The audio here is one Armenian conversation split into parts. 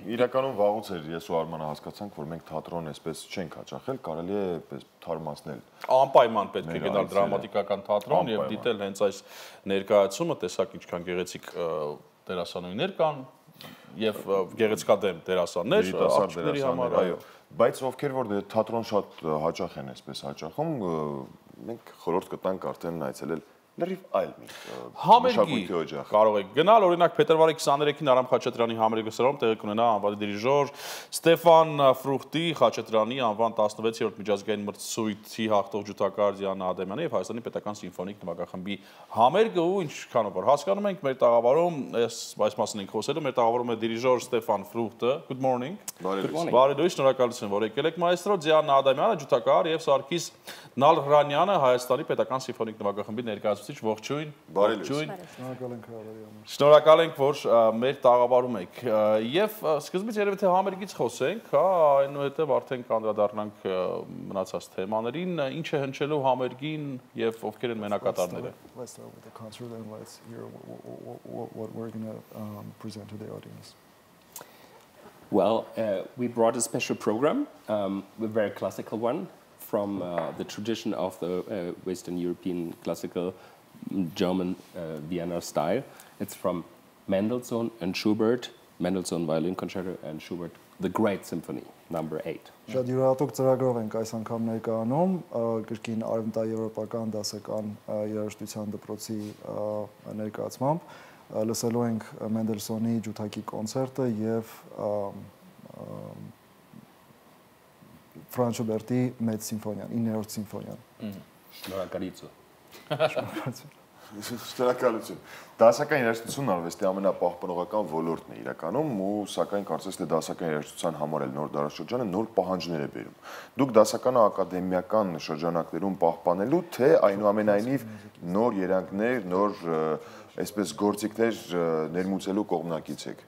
իրականում վաղուց էր ես ու Արմանը հասկացանք, որ մենք թատրոն այսպես չենք հաճախել, կարելի է այսպես թարմացնել։ Անպայման պետք է գնալ դրամատիկական թատրոն եւ դիտել հենց այս ներկայացումը, տեսակ ինչքան գեղեցիկ դերասանուհիներ կան եւ գեղեցկադեմ դերասաններ, աղջիկների համար, այո։ Բայց ովքեր որ թատրոն շատ հաճախ են այսպես հաճախում, մենք խորհուրդ կտանք արդեն այցելել լրիվ այլ մի համերգի կարող եք գնալ, օրինակ փետրվարի 23-ին Արամ Խաչատրյանի համերգի սրահում տեղի կունենա անվանի դիրիժոր Ստեփան Ֆրուխտի Խաչատրյանի անվան 16-րդ միջազգային մրցույթի հաղթող ջութակար Դիանա Ադամյանի եւ Հայաստանի պետական սիմֆոնիկ նվագախմբի համերգը ու ինչքանով որ հասկանում ենք մեր տաղավարում այս մասին ենք խոսելու, մեր տաղավարում է դիրիժոր Ստեփան Ֆրուխտը, good morning։ Բարի լույս, շնորհակալություն, որ եկել եք մայստրո, Դիանա Ադամյանը ջութակար եւ Սարգիս Նալհրանյանը Հայաստանի պետական սիմֆոնիկ նվագախմբի ներկայացուցիչ, ողջույն, ողջույն։ Շնորհակալ ենք, որ մեր տաղավարում եք։ Եվ սկզբից երևի թե համերգից խոսենք, հա, այնուհետև արդեն կանդրադառնանք մնացած թեմաներին, ինչ է հնչելու համերգին եւ ովքեր են մենակատարները։ Let's start with the concert and let's hear what we're going to present to the audience. Well, we brought a special program, a very classical one from the tradition of the Western European classical German Vienna style. It's from Mendelssohn and Schubert, Mendelssohn Violin Concerto and Schubert, the Great Symphony, number 8. Շատ յուրահատուկ ծրագրով ենք այս անգամ ներկայանում, կրկին արևմտաեվրոպական դասական երաժշտության դպրոցի ներկայացմամբ լսելու ենք Մենդելսոնի ջութակի կոնցերտը եւ Ֆրանց Շուբերտի մեծ սիմֆոնիան, 9-րդ սիմֆոնիան։ Շնորհակալություն։ Շնորհակալություն։ Դասական երաժշտությունն արվեստի ամենապահպանողական ոլորտն է իրականում ու սակայն կարծես թե դասական երաժշտության համար էլ նոր դարաշրջանը նոր պահանջներ է բերում։ Դուք դասականը ակադեմիական շրջանակներում պահպանելու թե այնուամենայնիվ նոր երանգներ, նոր այսպես գործիքներ ներմուծելու կողմնակից եք։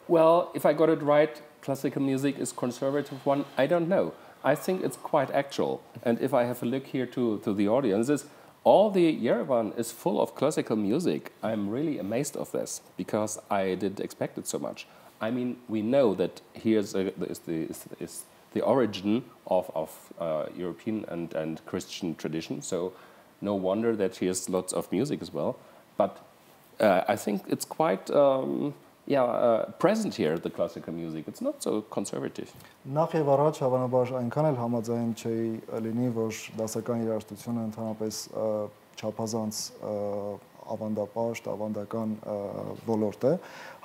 Well, if I got it right, classical music is conservative one. I don't know. I think it's quite actual. And if I have a look here to the audiences, all the Yerevan is full of classical music. I'm really amazed of this because I didn't expect it so much. I mean, we know that here's is the origin of European and Christian tradition. So no wonder that here's lots of music as well. But I think it's quite present here, the classical music. It's not so conservative. Նախ եւ առաջ հավանաբար այնքան էլ համաձայն չէի լինի, որ դասական երաժշտությունը ընդհանրապես չափազանց ավանդապաշտ, ավանդական ոլորտ է։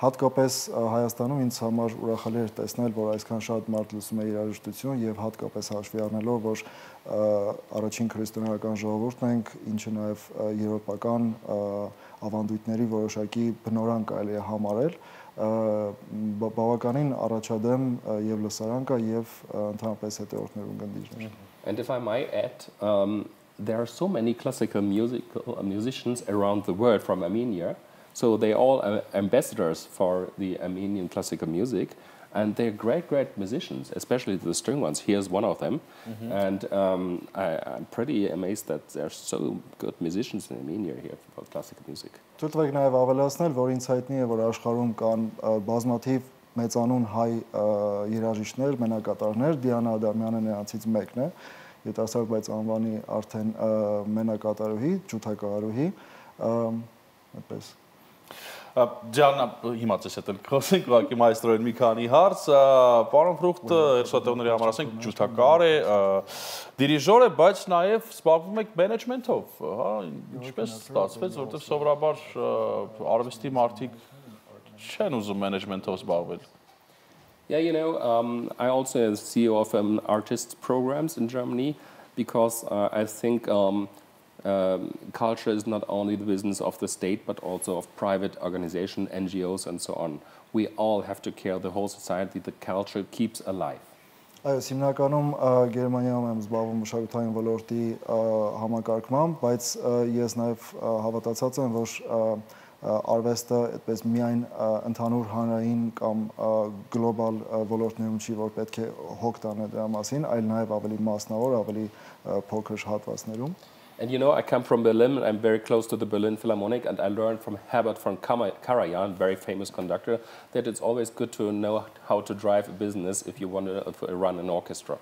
Հատկապես Հայաստանում ինձ համար ուրախալի էր տեսնել, որ այսքան շատ մարդ լսում է երաժշտություն եւ հատկապես հաշվի առնելով, որ առաջին քրիստոնեական ժողովուրդն ենք, ինչը նաեւ եվրոպական ավանդույթների որոշակի բնորան կարելի է համարել, բավականին առաջադեմ եւ լսարան կա եւ ընդհանրապես հետեւորդներուն գնդիժներ։ And if I might add, there are so many classical musicians around the world from Armenia, so they all are ambassadors for the Armenian classical music, and they're great musicians, especially the string ones. Here's one of them, and I'm pretty amazed that there are so good musicians in Armenia here for classical music. Թույլ տվեք նաև ավելացնել, որ ինձ հայտնի է, որ աշխարհում կան բազմաթիվ մեծանուն հայ երաժիշտներ, մենակատարներ, Դիանա Ադամյանը նրանցից մեկն է, երիտասարդ բայց անվանի արդեն մենակատարուհի, ջութակարուհի, այդպես։ Դիանա, հիմա ցես հետ խոսենք, ուղղակի մայստրոյին մի քանի հարց, պարոն Ֆրուխտը երաժշտությունների համար ասենք ջութակար է, դիրիժոր է, բայց նաև զբաղվում եք մենեջմենթով, հա, ինչպես ստացվեց, որովհետև սովորաբար արվեստի մարդիկ չեն ուզում մենեջմենթով զբաղվել։ Yeah, you know, I also am CEO of artists programs in Germany because I think culture is not only the business of the state but also of private organizations, NGOs and so on. We all have to care the whole society, the culture keeps alive. Այո, հիմնականում Գերմանիայում եմ զբաղվում մշակութային ոլորտի համակարգմամբ, բայց ես նաև հավատացած եմ, որ արվեստը այդպես միայն ընդհանուր հանրային կամ գլոբալ ոլորտներում չի, որ պետք է հոգ տանել դրա մասին, այլ նաև ավելի մասնավոր, ավելի փոքր հատվածներում։ And you know, I come from Berlin. I'm very close to the Berlin Philharmonic, and I learned from Herbert von Karajan, very famous conductor, that it's always good to know how to drive a business if you want to run an orchestra.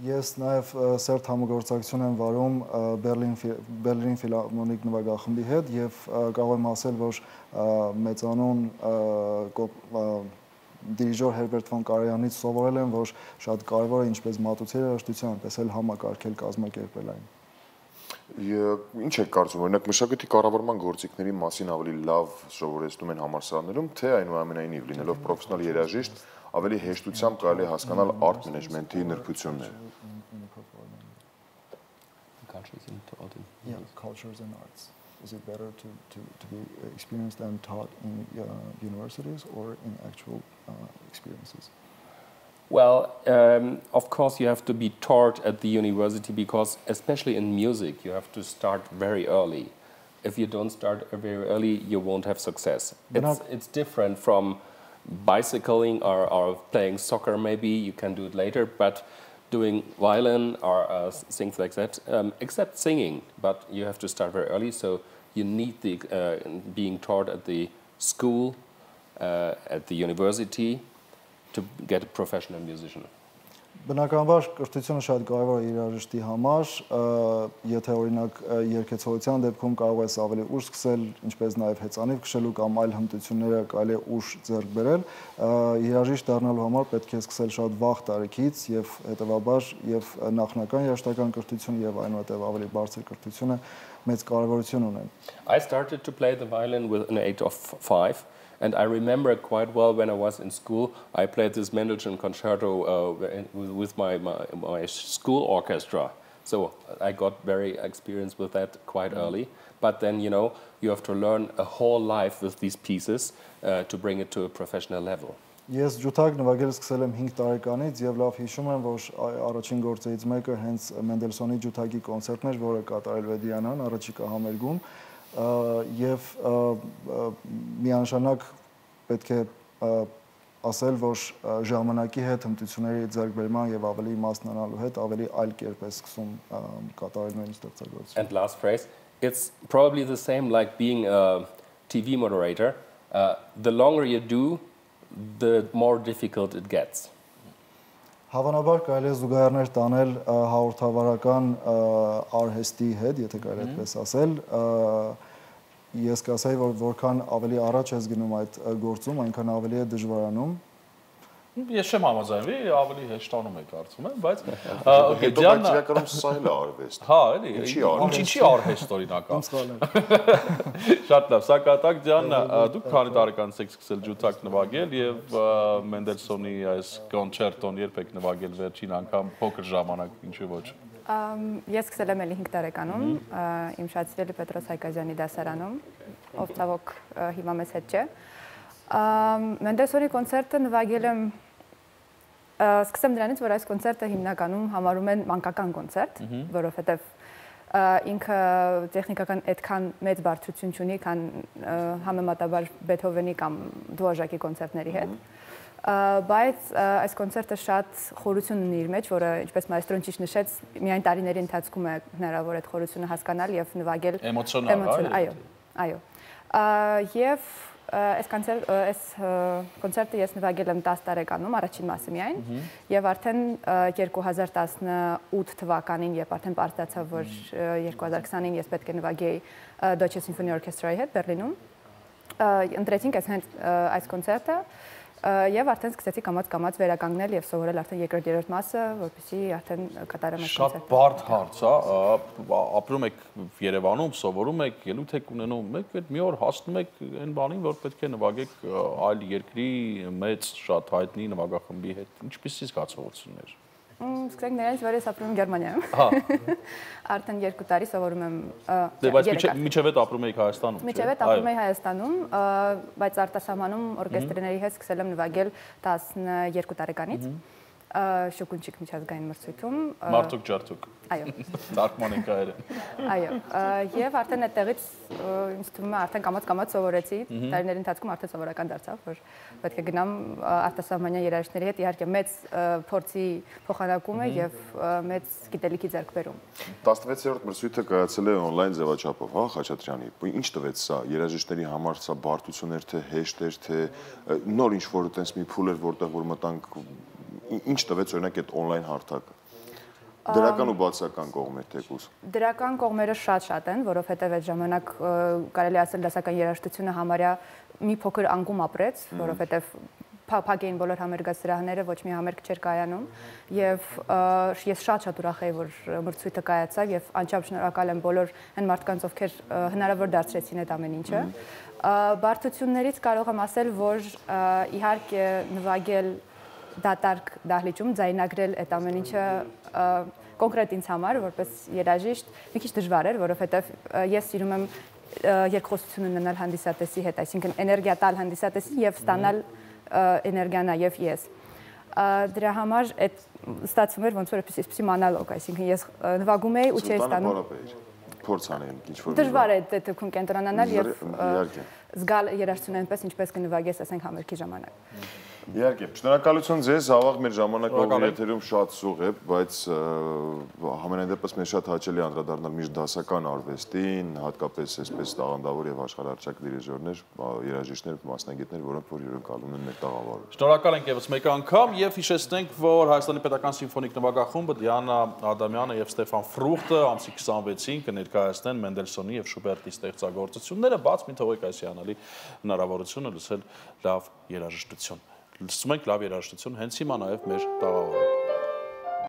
Ես նաև սերտ համագործակցություն եմ վարում Բերլին Ֆիլհարմոնիկ նվագախմբի հետ եւ կարող եմ ասել, որ մեծանուն դիրիժոր Հերբերտ ֆոն Կարայանից սովորել եմ, որ շատ կարևոր է ինչպես մատուցել երաժշտության, այնպես էլ համակարգել կազմակերպել այն։ Ինչ եք կարծում, օրինակ մշակույթի կառավարման գործիքների մասին ավելի լավ սովորեցնում են համալսարաններում, թե այնուամենայնիվ լինելով պրոֆեսիոնալ երաժիշտ ավելի հեշտությամբ կարելի է հասկանալ արտ մենեջմենթի նրբությունները։ Cultures and arts. Is it better to be experienced and taught in universities or in actual experiences? Well, of course, you have to be taught at the university because, especially in music, you have to start very early. If you don't start very early, you won't have success. It's different from bicycling or playing soccer, maybe. You can do it later, but doing violin or things like that, except singing, but you have to start very early, so you need the being taught at the school, at the university, to get a professional musician. Բնականաբար կրթությունը շատ կարևոր է երաժշտի համար, եթե օրինակ երգեցողության դեպքում կարող ես ավելի ուշ սկսել, ինչպես նաև հեծանիվ քշելու կամ այլ հմտությունները կարելի է ուշ ձեռք բերել, երաժիշտ դառնալու համար պետք է սկսել շատ վաղ տարիքից եւ հետեւաբար եւ նախնական երաժշտական կրթությունը եւ այնուհետեւ ավելի բարձր կրթությունը մեծ կարևորություն ունեն։ I started to play the violin with an age of 5. And I remember quite well when I was in school, I played this Mendelssohn concerto with my school orchestra. So I got very experienced with that quite early. But then, you know, you have to learn a whole life with these pieces to bring it to a professional level. Ես ջութակ նվագել սկսել եմ 5 տարեկանից եւ լավ հիշում եմ, որ առաջին գործերից մեկը հենց Մենդելսոնի ջութակի կոնցերտն էր, որը կատարել էր Դիանան առաջիկա համերգում։ Եվ միանշանակ պետք է ասել, որ ժամանակի հետ հմտությունների ձեռքբերման եւ ավելի մասնանալու հետ ավելի այլ կերպ է սկսում կատարել նույն ստեղծագործությունը։ And last phrase, it's probably the same like being a TV moderator. The longer you do, the more difficult it gets. Հավանաբար կարելի է զուգահեռներ տանել հաղորդավարական արհեստի հետ, եթե կարելի այդպես ասել, ես կասեի, որ որքան ավելի առաջ ես գնում այդ գործում, այնքան ավելի է դժվարանում։ Ես չեմ համաձայնվի, ավելի հեշտանում է կարծում եմ, բայց հետո բայց իրականում սա էլ է արվեստ։ Հա, էլի, ինչի արհեստ օրինական։ Շատ լավ, Սակատակ ջան, դուք քանի տարեկանից եք սկսել ջութակ նվագել եւ Մենդելսոնի այս կոնցերտոն երբ եք նվագել վերջին անգամ փոքր ժամանակ, ինչու ոչ։ Ես սկսել եմ էլի 5 տարեկանում, իմ շացրելի Պետրոս Հայկազյանի դասարանում, ով ցավոք հիմա մեզ հետ չէ։ Մենդելսոնի կոնցերտը նվագել եմ սկսեմ դրանից, որ այս կոնցերտը հիմնականում համարում են մանկական կոնցերտ, որովհետև ինքը տեխնիկական այդքան մեծ բարձրություն չունի, քան համեմատաբար Բեթհովենի կամ դուաժակի կոնցերտների հետ։ Բայց այս կոնցերտը շատ խորություն ունի իր մեջ, որը ինչպես մայստրոն ճիշտ նշեց, միայն տարիների ընթացքում է հնարավոր այդ խորությունը հասկանալ եւ նվագել էմոցիոնալ, այո։ Եվ այս կոնցերտը ես նվագել եմ 10 տարեկանում, առաջին մասը միայն, եւ արդեն 2018 թվականին, երբ արդեն պարզացավ, որ 2020-ին ես պետք է նվագեի Deutsche Symphony Orchestra-ի հետ Բերլինում, ընտրեցինք այս կոնցերտը եւ արդեն սկսեցի կամած վերականգնել եւ սովորել արդեն երկրորդ մասը, որպեսզի արդեն կատարեմ այս կոնցերտը։ Շատ բարդ հարց է, ապրում եք Երևանում, սովորում եք, ելույթ եք ունենում, մեկ մի օր հասնում եք այն բանին, որ պետք է նվագեք այլ երկրի մեծ շատ հայտնի նվագախմբի հետ։ Ինչպիսի զգացողություններ։ Սկսենք նրանից, որ ես ապրում եմ Գերմանիայում։ Հա։ Արդեն 2 տարի սովորում եմ։ Դե բայց միջև հետ ապրում եք Հայաստանում, չէ՞։ Միջև հետ ապրում եմ Հայաստանում, բայց արտասահմանում օրկեստրների հետ սկսել եմ նվագել 12 տարեկանից։ շոկունչիկ միջազգային մրցույթում։ Մարտուկ ջարդուկ։ Այո։ Թարգման ենք այրը։ Այո, եւ արդեն այդտեղից ինձ թվում է արդեն կամաց սովորեցի, տարիների ընթացքում արդեն սովորական դարձավ, որ պետք է գնամ արտասահմանյան երաժիշտների հետ, իհարկե մեծ փորձի փոխանակում է եւ մեծ գիտելիքի ձեռքբերում։ 16-րդ մրցույթը կայացել է on-line ձևաչափով, հա, Խաչատրյանի։ Ինչ տվեց սա երաժիշտների համար, սա բարդություն էր, թե հեշտ էր, թե նոր ինչ-որ այտենց մի փուլ էր, որտեղ որ մտանք, ինչ տվեց օրինակ այդ on-line հարթակը։ Դրական ու բացական կողմեր թեկուզ։ Դրական կողմերը շատ են, որովհետև այդ ժամանակ կարելի ասել դասական երաժշտությունը համարյա մի փոքր անկում ապրեց, որովհետև փակ էին բոլոր համերգասրահները, ոչ մի համերգ չէր կայանում, եւ ես շատ ուրախ էի, որ մրցույթը կայացավ եւ անչափ շնորհակալ եմ բոլոր այն մարդկանց, ովքեր հնարավոր դարձրեցին այդ ամեն ինչը։ Բարդություններից կարող եմ ասել, որ իհարկե նվագել դատարկ դահլիճում, ձայնագրել այդ ամեն ինչը կոնկրետ ինձ համար, որպես երաժիշտ, մի քիչ դժվար էր, որովհետև ես սիրում եմ երկխոսություն ունենալ հանդիսատեսի հետ, այսինքն էներգիա տալ հանդիսատեսին եւ ստանալ էներգիա նաեւ ես։ Դրա համար այդ ստացվում էր ոնց որ այսպեսի մանալոգ, այսինքն ես նվագում էի ու չէի ստանում։ Փորձ անեն ինչ-որ դժվար է այդ դեպքում կենտրոնանալ եւ զգալ երաժշտությունը այնպես ինչպես կնվագես, ասենք համերգի ժամանակ։ Իհարկե, շնորհակալություն ձեզ, ավաղ մեր ժամանակը եթերում շատ սուղ է, բայց համենայն դեպս մեր շատ հաճելի անդրադառնալ միշտ դասական արվեստին, հատկապես այսպես տաղանդավոր եւ աշխարհարչակ դիրիժորներ, երաժիշտներ, մասնագետներ, որոնք որ հյուրընկալում են մեր տաղավարը։ Շնորհակալ ենք եւս մեկ անգամ եւ հիշեցնենք, որ Հայաստանի Պետական Սիմֆոնիկ նվագախումբը Դիանա Ադամյանը եւ Ստեֆան Ֆրուխտը ամսի 26-ին կներկայացնեն Մենդելսոնի եւ Շուբերտի ստեղծագործությունները, բաց մի թողեք այս հիանալի հնարավորությունը լսել լավ երաժշտություն։ Լսում ենք լավ երաժշտություն հենց հիմա նաև մեր տաղավարում։